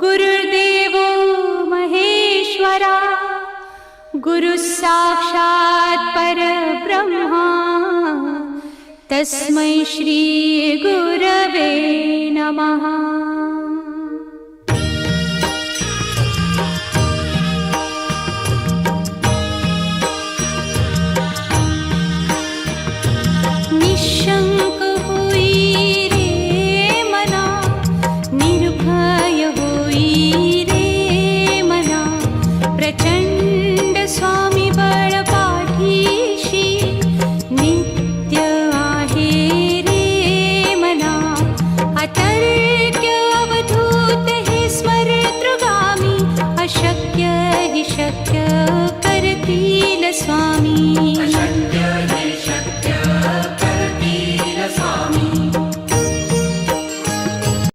गुरुर्देवो महेश्वरा, गुरु साक्षात् परब्रह्मा, तस्मै श्री गुरवे नमः। निशंक होई रे मना, निर्भय होई रे मना, प्रचंड स्वामी बळ पाठीशी नित्य आहे रे मना। अतर्क्य अवधूत हे स्मरतृगामी, अशक्य हि शक्य करतील स्वामी।